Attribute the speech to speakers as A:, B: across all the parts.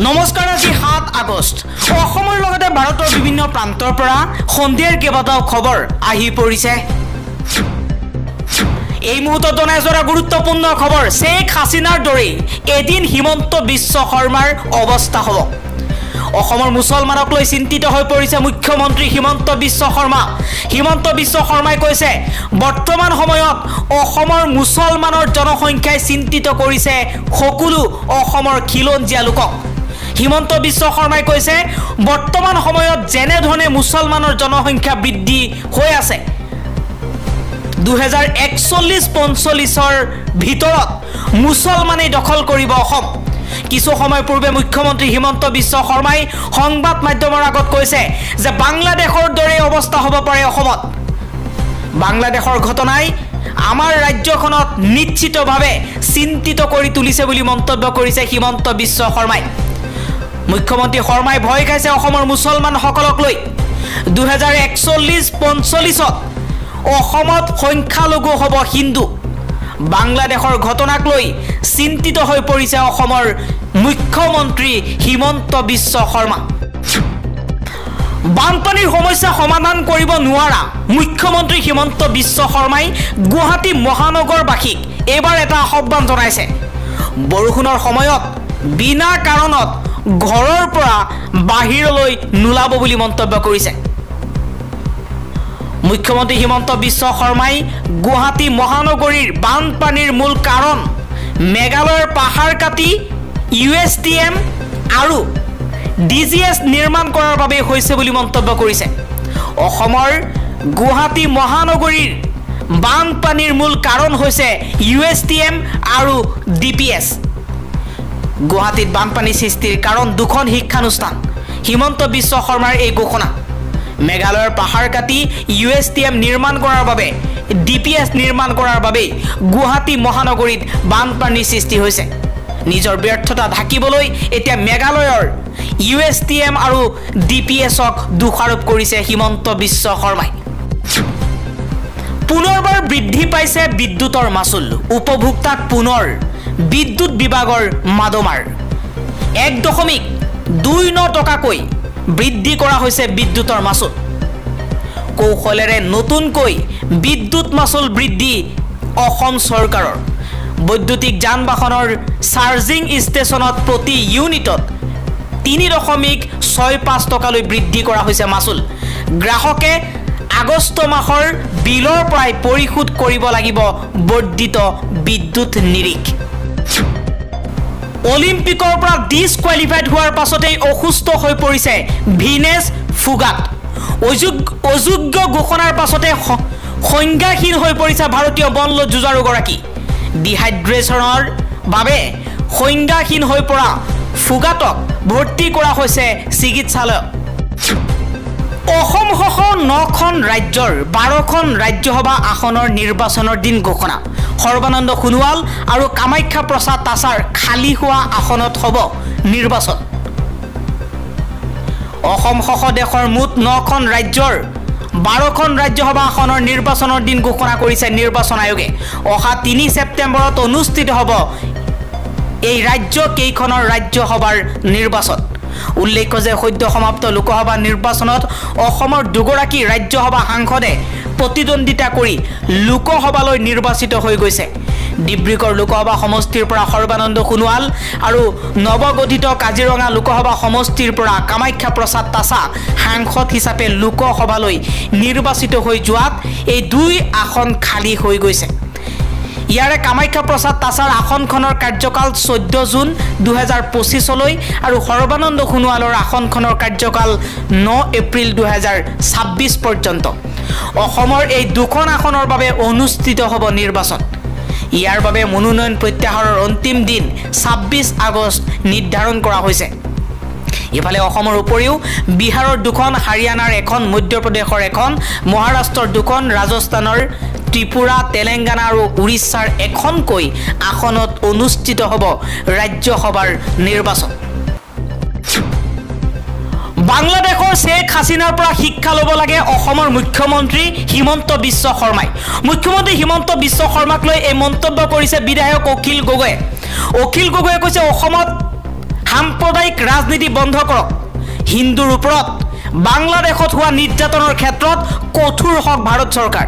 A: নমস্কাৰ আজি 7 আগষ্ট অসমৰ লগতে ভাৰতৰ বিভিন্ন প্ৰান্তৰ পৰা সন্ধিয়াৰ কেইবাটাও খবৰ আহি পৰিছে এই মুহূৰ্তত জনাই যোৱা গুৰুত্বপূৰ্ণ খবৰ শেখ হাসিনাৰ দৰে এদিন হিমন্ত বিশ্ব শৰ্মাৰ অৱস্থা হ'ব অসমৰ মুছলমানক লৈ চিন্তিত হৈ পৰিছে মুখ্যমন্ত্ৰী হিমন্ত বিশ্ব শৰ্মাই কৈছে বৰ্তমান সময়ত অসমৰ মুছলমানৰ জনসংখ্যাই চিন্তিত কৰিছে সকলো অসমৰ খিলঞ্জীয়া লোকক হিমন্ত বিশ্ব শৰ্মাই কৈছে বৰ্তমান সময়ত যেনে ধৰণে মুছলমানৰ জনসংখ্যা বৃদ্ধি হৈ আছে 2041-45 ভিতৰত মুছলমানে দখল কৰিব অসম কিছু সময় পূৰ্বে মুখ্যমন্ত্ৰী হিমন্ত বিশ্ব শৰ্মাই সংবাদ মাধ্যমৰ আগত কৈছে যে বাংলাদেশৰ দৰে অৱস্থা হ'ব পাৰে অসমত বাংলাদেশৰ ঘটনাই আমাৰ ৰাজ্যখনত নিশ্চিতভাৱে চিন্তিত কৰি তুলিছে বুলি মন্তব্য কৰিছে হিমন্ত বিশ্ব শৰ্মাই মুখ্যমন্ত্ৰী শৰ্মাই ভয় খাইছে অসমৰ মুছলমানসকলক লৈ 2041-45 অসমত সংখ্যালঘু হ'ব হিন্দু বাংলাদেশৰ ঘটনাক লৈ চিন্তিত হৈ পৰিছে অসমৰ মুখ্যমন্ত্ৰী হিমন্ত বিশ্ব শৰ্মা বানপানীৰ সমস্যা সমাধান কৰিব নোৱাৰা মুখ্যমন্ত্ৰী হিমন্ত বিশ্ব শৰ্মাই গুৱাহাটী মহানগৰবাসীক এবাৰ এটা আহ্বান জনাইছে বৰষুণৰ সময়ত বিনা কাৰণত ঘৰৰ পৰা বাহিৰলৈ নোলাব বুলি মন্তব্য কৰিছে মুখ্যমন্ত্ৰী হিমন্ত বিশ্ব শৰ্মাই গুৱাহাটী মহানগৰীৰ বানপানীৰ মূল কাৰণ মেঘালয়ৰ পাহাৰ কাটি USTM আৰু DGS নিৰ্মাণ কৰাৰ বাবে হৈছে বুলি মন্তব্য কৰিছে অসমৰ গুৱাহাটী মহানগৰীৰ বানপানীৰ মূল কাৰণ হৈছে USTM আৰু DPS গুৱাহাটীত বানপানী সৃষ্টিৰ কাৰণ দুখন শিক্ষানুষ্ঠান হিমন্ত বিশ্ব শৰ্মাৰ এই ঘোষণা মেঘালয়ৰ পাহাৰ কাটি USTM নিৰ্মাণ কৰাৰ বাবে DPS নিৰ্মাণ কৰাৰ বাবে গুৱাহাটী মহানগৰীত বানপানীৰ সৃষ্টি হৈছে নিজৰ ব্যৰ্থতা ঢাকিবলৈ এতিয়া মেঘালয়ৰ USTM আৰু DPSক দোষাৰোপ কৰিছে হিমন্ত বিশ্ব শৰ্মাই পুনৰবাৰ বৃদ্ধি পাইছে বিদ্যুতৰ মাচুল উপভোক্তাক পুনৰ বিদ্যুৎ বিভাগৰ মাদমাৰ 1.29 টকাকৈ বৃদ্ধি কৰা হৈছে বিদ্যুতৰ মাচুল কৌশলেৰে নতুনকৈ বিদ্যুৎ মাচুল বৃদ্ধি অসম চৰকাৰৰ বৈদ্যুতিক যান-বাহনৰ চাৰ্জিং ষ্টেচনত প্ৰতি ইউনিটত 3.65 টকালৈ বৃদ্ধি কৰা হৈছে মাচুল গ্ৰাহকে আগষ্ট মাহৰ বিলৰ প্ৰায় পৰিশোধ কৰিব লাগিব বৰ্ধিত বিদ্যুৎ নিৰিখ অলিম্পিকৰ পৰা ডিসকুৱালিফাইড হোৱাৰ পাছতেই অসুস্থ হৈ পৰিছে ভিনেছ ফুগাট অযোগ্য ঘোষণাৰ পাছতে সংজ্ঞাহীন হৈ পৰিছে ভাৰতীয় বল যুঁজাৰুগৰাকী ডিহাইড্ৰেচনৰ বাবে সংজ্ঞাহীন হৈ পৰা ফুগাটক ভৰ্তি কৰা হৈছে চিকিৎসালয়ত অসমসহ 9খন ৰাজ্যৰ 12খন ৰাজ্যসভা আসনৰ নিৰ্বাচনৰ দিন ঘোষণা সৰ্বানন্দ সোণোৱাল আৰু কামাখ্যা প্ৰসাদ তাছাৰ খালি হোৱা আসনত হ'ব নিৰ্বাচন অসমসহ দেশৰ মুঠ 9খন ৰাজ্যৰ 12খন ৰাজ্যসভা আসনৰ নিৰ্বাচনৰ দিন ঘোষণা কৰিছে নিৰ্বাচন আয়োগে অহা 3 ছেপ্টেম্বৰত অনুষ্ঠিত হ'ব এই ৰাজ্য কেইখনৰ ৰাজ্যসভাৰ নিৰ্বাচন উল্লেখ্য যে সদ্য সমাপ্ত লোকসভা নিৰ্বাচনত অসমৰ দুগৰাকী ৰাজ্যসভা সাংসদে প্ৰতিদ্বন্দ্বিতা কৰি লোকসভালৈ নিৰ্বাচিত হৈ গৈছে ডিব্ৰুগড় লোকসভা সমষ্টিৰ পৰা সৰ্বানন্দ সোণোৱাল আৰু নৱগঠিত কাজিৰঙা লোকসভা সমষ্টিৰ পৰা কামাখ্যা প্ৰসাদ তাছা সাংসদ হিচাপে লোকসভালৈ নিৰ্বাচিত হৈ যোৱাত এই দুই আসন খালী হৈ গৈছে ইয়াৰে কামাখ্যা প্ৰসাদ তাছাৰ আসনখনৰ কাৰ্যকাল 14 জুন 2025 লৈ আৰু সৰ্বানন্দ সোণোৱালৰ আসনখনৰ কাৰ্যকাল 9 এপ্ৰিল 2026 পৰ্যন্ত অসমৰ এই দুখন আসনৰ বাবে অনুষ্ঠিত হ'ব নিৰ্বাচন ইয়াৰ বাবে মনোনয়ন প্ৰত্যাহাৰৰ অন্তিম দিন 26 আগষ্ট নিৰ্ধাৰণ কৰা হৈছে ইফালে অসমৰ উপৰিও বিহাৰৰ দুখন হাৰিয়ানাৰ এখন মধ্যপ্ৰদেশৰ এখন মহাৰাষ্ট্ৰৰ দুখন ৰাজস্থানৰ ত্ৰিপুৰা তেলেংগানা আৰু উৰিষ্যাৰ এখনকৈ আসনত অনুষ্ঠিত হ'ব ৰাজ্যসভাৰ নিৰ্বাচন বাংলাদেশৰ শেখ হাসিনাৰ পৰা শিক্ষা ল'ব লাগে অসমৰ মুখ্যমন্ত্ৰী হিমন্ত বিশ্ব শৰ্মাই মুখ্যমন্ত্ৰী হিমন্ত বিশ্ব শৰ্মাক লৈ এই মন্তব্য কৰিছে বিধায়ক অখিল গগৈয়ে কৈছে অসমত সাম্প্ৰদায়িক ৰাজনীতি বন্ধ কৰক হিন্দুৰ ওপৰত বাংলাদেশত হোৱা নিৰ্যাতনৰ ক্ষেত্ৰত কঠোৰ হওক ভাৰত চৰকাৰ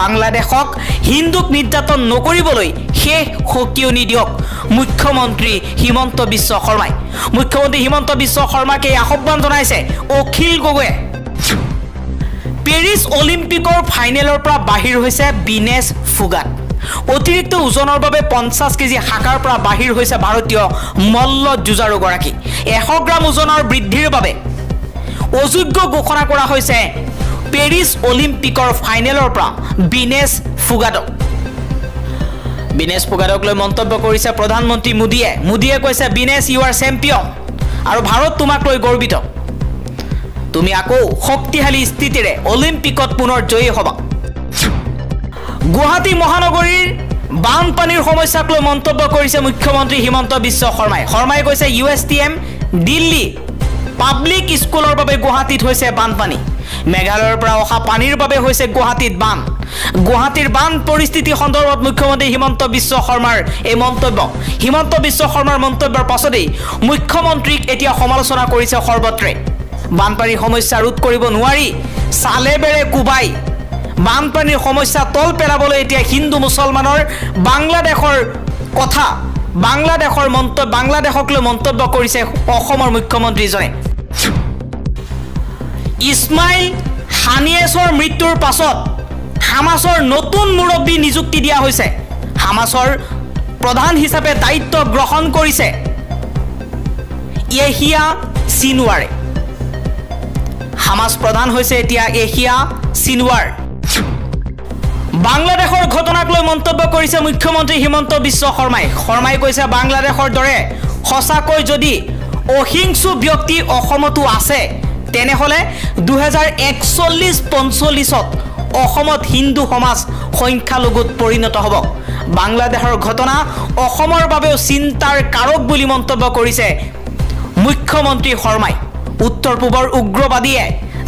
A: বাংলাদেশক হিন্দুক নিৰ্যাতন নকৰিবলৈ শেষ সকিয়নি দিয়ক মুখ্যমন্ত্ৰী হিমন্ত বিশ্ব শৰ্মাই মুখ্যমন্ত্ৰী হিমন্ত বিশ্ব শৰ্মাকে আহ্বান জনাইছে অখিল গগৈয়ে পেৰিছ অলিম্পিকৰ ফাইনেলৰ পৰা বাহিৰ হৈছে বিনেশ ফুগাট অতিৰিক্ত ওজনৰ বাবে 50 কেজি হাকাৰ পৰা বাহিৰ হৈছে ভাৰতীয় মল্ল যুঁজাৰুগৰাকী 100 গ্ৰাম ওজনৰ বৃদ্ধিৰ বাবে অযোগ্য ঘোষণা কৰা হৈছে পেৰিছ অলিম্পিকৰ ফাইনেলৰ পৰা বিনেশ ফুগাটক লৈ মন্তব্য কৰিছে প্ৰধানমন্ত্ৰী মোদীয়ে কৈছে বিনেশ ইউ আৰ চেম্পিয়ন আৰু ভাৰত তোমাক লৈ গৰ্বিত তুমি আকৌ শক্তিশালী স্থিতিৰে অলিম্পিকত পুনৰ জয়ী হ'বা গুৱাহাটী মহানগৰীৰ বানপানীৰ সমস্যাক লৈ মন্তব্য কৰিছে মুখ্যমন্ত্ৰী হিমন্ত বিশ্ব শৰ্মাই কৈছে USTM দিল্লী পাব্লিক স্কুলৰ বাবে গুৱাহাটীত হৈছে বানপানী মেঘালয়ৰ পৰা অহা পানীৰ বাবে হৈছে গুৱাহাটীৰ বান পৰিস্থিতি সন্দৰ্ভত মুখ্যমন্ত্ৰী হিমন্ত বিশ্ব শৰ্মাৰ এই মন্তব্য হিমন্ত বিশ্ব শৰ্মাৰ মন্তব্যৰ পাছতেই মুখ্যমন্ত্ৰীক এতিয়া সমালোচনা কৰিছে সৰ্বত্ৰে বানপানীৰ সমস্যা ৰোধ কৰিব নোৱাৰি সালেবেৰে কুবাই বানপানীৰ সমস্যা তল পেলাবলৈ এতিয়া হিন্দু মুছলমানৰ বাংলাদেশৰ কথা বাংলাদেশক লৈ মন্তব্য কৰিছে অসমৰ মুখ্যমন্ত্ৰীজনে ইছমাইল হানিয়েছৰ মৃত্যুৰ পাছত হামাছৰ নতুন মুৰব্বী নিযুক্তি দিয়া হৈছে হামাছৰ প্ৰধান হিচাপে দায়িত্ব গ্ৰহণ কৰিছে ইহিয়া সিনৱাৰে হামাছ প্ৰধান হৈছে এতিয়া ইহিয়া সিনৱাৰ বাংলাদেশৰ ঘটনাক লৈ মন্তব্য কৰিছে মুখ্যমন্ত্ৰী হিমন্ত বিশ্ব শৰ্মাই কৈছে বাংলাদেশৰ দৰে সঁচাকৈ যদি অহিংসু ব্যক্তি অসমতো আছে তেনেহলে 2041-45ত অসমত হিন্দু সমাজ সংখ্যালঘুত পৰিণত হ'ব বাংলাদেশৰ ঘটনা অসমৰ বাবেও চিন্তাৰ কাৰক বুলি মন্তব্য কৰিছে মুখ্যমন্ত্ৰী শৰ্মাই উত্তৰ পূবৰ উগ্ৰবাদীয়ে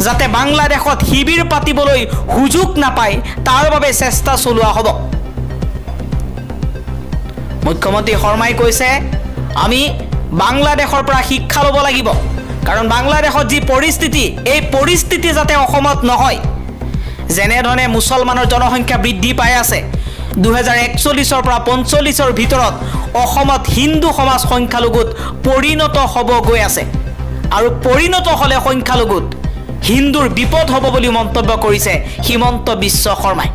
A: যাতে বাংলাদেশত শিবিৰ পাতিবলৈ সুযোগ নাপায় তাৰ বাবে চেষ্টা চলোৱা হ'ব মুখ্যমন্ত্ৰী শৰ্মাই কৈছে আমি বাংলাদেশৰ পৰা শিক্ষা ল'ব লাগিব কাৰণ বাংলাদেশত যি পৰিস্থিতি এই পৰিস্থিতি যাতে অসমত নহয় যেনে ধৰণে মুছলমানৰ জনসংখ্যা বৃদ্ধি পাই আছে 2041 পৰা 45ৰ ভিতৰত অসমত হিন্দু সমাজ সংখ্যালঘুত পৰিণত হ'ব গৈ আছে আৰু পৰিণত হলে সংখ্যালঘুত হিন্দুৰ বিপদ হ'ব বুলি মন্তব্য কৰিছে হিমন্ত বিশ্ব শৰ্মাই